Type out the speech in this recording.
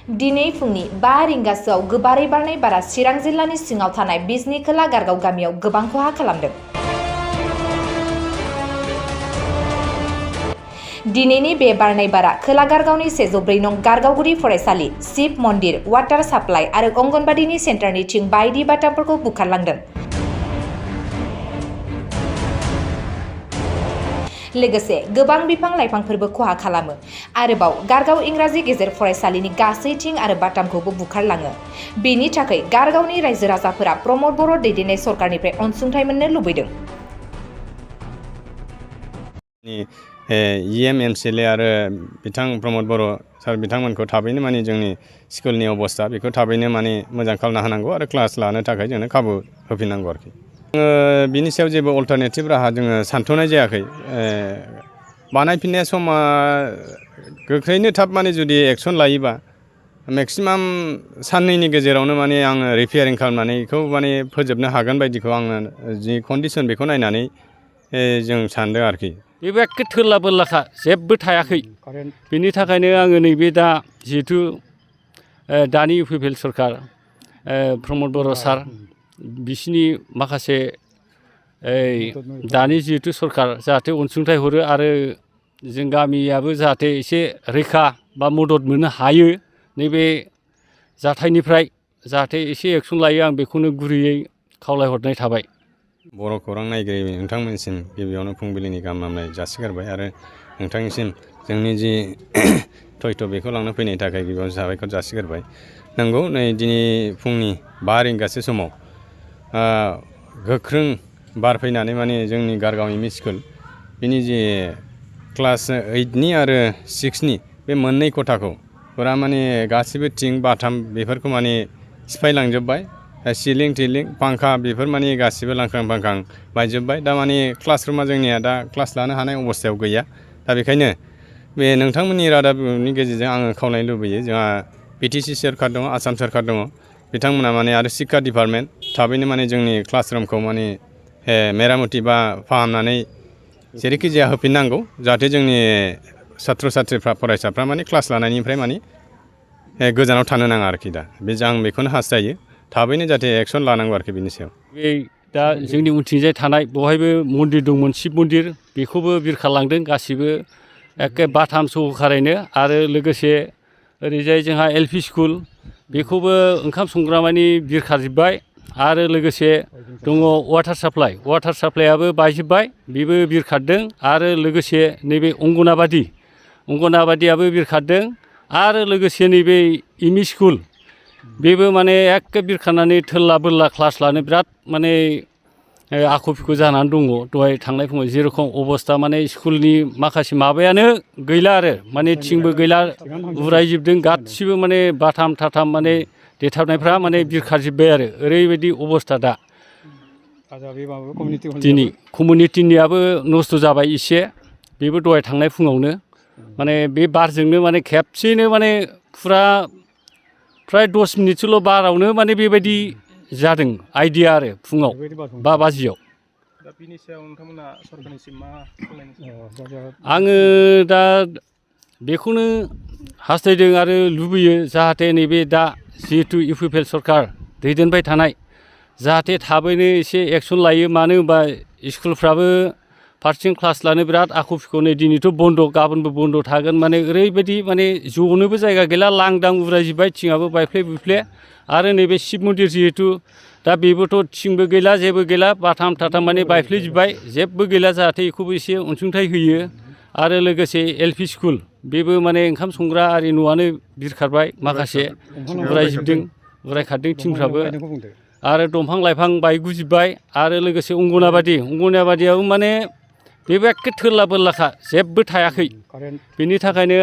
दिनै फुंनि 5 रिंगासोआव गोबारै बारनाय बारा चिरां जिल्लानि सिङाव थानाय बिजनी खोला गारगाव गामियाव गोबां खहा खालामदों। दिनैनि बे बारनाय बारा खोला गारगावनि 104 नं गारगावगुरि फरायसालि, शिव मन्दिर, वाटार साप्लाइ आरो अंगनबादिनि सेन्टारनि थिं बायदि बाटामफोरखौ बुखारलांदों। लोगोसे गोबां बिफां लाइफांफोरबो खहा खालामो। आरोबाव गारगाव इंराजि गेजेर फरायसालिनि गासै थिं आरो बाटामखौबो बुखारलाङो। बेनि थाखाय गारगावनि रायजो राजाफोरा प्रमद बर' दैदेननाय सरकारनिफ्राय अनसुंथाइ मोननो लुबैदों। एमएलए आरो बिथां प्रमद बर' सार बिथांमोनखौ थाबैनो माने जोंनि स्कुलनि अबस्था बेखौ थाबैनो माने मोजां खालामना होनांगौ आरो क्लास लानो थाखाय जोंनो खाबु होफिननांगौ आरोखि। बिनि सायाव जेबो अल्टारनेटिभ राहा जोङो सानथ'नाय जायाखै। बानायफिननाय समा गोख्रैनो थाब माने जुदि एक्सन लायोबा मेक्सिमाम साननैनि गेजेरावनो माने आङो रिपेयारिं खालामनानै बेखौ माने फोजोबनो हागोन बायदिखौ आङो जि कन्डिसन बेखौ नायनानै जों सानदों आरोखि। बेबो एखे थोरला बोरलाखा जेबो थायाखै। बेनि थाखायनो आङो नैबे दा जिहेथु दानि इउपिपिएल सरकार प्रमद बर' सार बिसिनि माखासे दानि जिहेतु सरकार जाहाथे अनसुंथाइ हरो आरो जों गामियाबो जाहाथे एसे रैखा बा मदद मोननो हायो नैबे जाथायनिफ्राय जाहाथे एसे एक्सन लायो आं बेखौनो गुरैयै खावलायहरनाय थाबाय। बर' खौरां नायगिरि नोंथांमोनसिम गिबियावनो फुंबिलिनि गाहाम हामलायनाय जासिगारबाय आरो नोंथांनिसिम जोंनि जि थयथ' बेखौ लांनो फैनायनि थाखाय गिबियावनो साबायखर जासिगारबाय। नंगौ नै दिनै फुंनि 5 रिंगासो समाव गोख्रों बार फैनानै माने जोंनि गारगाव एमइ स्कुल बिनि जे क्लास 8नि आरो 6नि बे मोननै खथाखौ फुरा माने गासिबो थिं बाथाम बेफोरखौ माने सिफायलांजोबबाय। सिलिं टिलिं फांखा बेफोर माने गासिबो लांखां फांखां बायजोब्बाय। दा माने क्लास रुमा जोंनिया दा क्लास लानो हानाय अबस्थायाव गैया। दा बेखायनो बे नोंथांमोननि रादाबनि गेजेरजों आङो खावलायनो लुबैयो जोंहा बिटिसि सोरखार दङ, आसाम सोरखार दङ, बिथांमोना माने आरो शिक्षा डिपार्टमेन्ट थाबैनो माने जोंनि क्लास रुमखौ माने मेरामति बा फाहामनानै जेरैखि जाया होफिननांगौ जाहाथे जोंनि सात्र साथ्रिफ्रा फरायसाफ्रा माने क्लास लानायनिफ्राय माने गोजानाव थानो नाङा आरोखि। दा बे आं बेखौनो हास्थायो थाबैनो जाहाथे एक्सन लानांगौ आरोखि बिनि सायाव। बे दा जोंनि उनथिंजाय थानाय बहायबो मन्दिर दंमोन शिब मन्दिर बेखौबो बिरखारलांदों गासिबो एखे बाथाम सहखारैनो आरो लोगोसे ओरैजाय जोंहा एलपि स्कुल बेखौबो ओंखाम संग्रा मानि बिरखारजोब्बाय आरो लोगोसे दङ वाटार साप्लाइयाबो बायजोब्बाय बेबो बिरखारदों आरो लोगोसे नैबे अंगनाबादियाबो बिरखारदों आरो लोगोसे नैबे एमइ स्कुल बेबो माने एखे बिरखारनानै थोरला बोरला क्लास लानो बिराद माने आख' फिख' जानानै दङ। दहाय थांनाय फुङाव जेरखम अबस्था माने स्कुलनि माखासे माबायानो गैला आरो माने थिंबो गैला उरायजोबदों गासिबो माने बाथाम थाथाम माने देथाबनायफ्रा माने बिरखारजोब्बाय आरो ओरैबायदि अबस्था दा। दिनै कमिउनिटिनियाबो नस्थ' जाबाय एसे बेबो दहाय थांनाय फुङावनो माने बे बारजोंनो माने खेबसेनो माने फुरा फ्राय 10 मिनिटसोल' बारावनो माने बेबायदि जादों आइडिया आरो फुङाव 5 बाजियाव। दा बिनि सायाव नोंथांमोना सरकारनिसिम मा खावलायनो? आङो दा बेखौनो हास्थायदों आरो लुबैयो जाहाथे नैबे दा जिहेतु इउपिपिएल सरकार दैदेनबाय थानाय जाहाथे थाबैनो एसे एक्सन लायो। मानो होनबा स्कुलफ्राबो फारसेथिं क्लास लानो बिराद आख' फिख' नै दिनैथ' बन्द' गाबोनबो बन्द' थागोन माने ओरैबायदि माने जनोबो जायगा गैला लांदां उरायजोब्बाय थिङाबो बायफ्ले बुफ्ले आरो नैबे शिब मन्दिर जिहेतु दा बेबोथ' थिंबो गैला जेबो गैला बाथाम थाथाम माने बायफ्लेजोब्बाय जेबो गैला जाहाथे बेखौबो एसे अनसुंथाइ होयो आरो लोगोसे एलपि स्कुल बेबो माने ओंखाम संग्रा आरि न'आनो बिरखारबाय माखासे उरायखारदों थिंफ्राबो आरो दंफां लाइफां बायगुजोब्बाय आरो लोगोसे अंगनाबादियाबो माने बेबो एखे थोरला बोरलाखा जेबो थायाखै। बेनि थाखायनो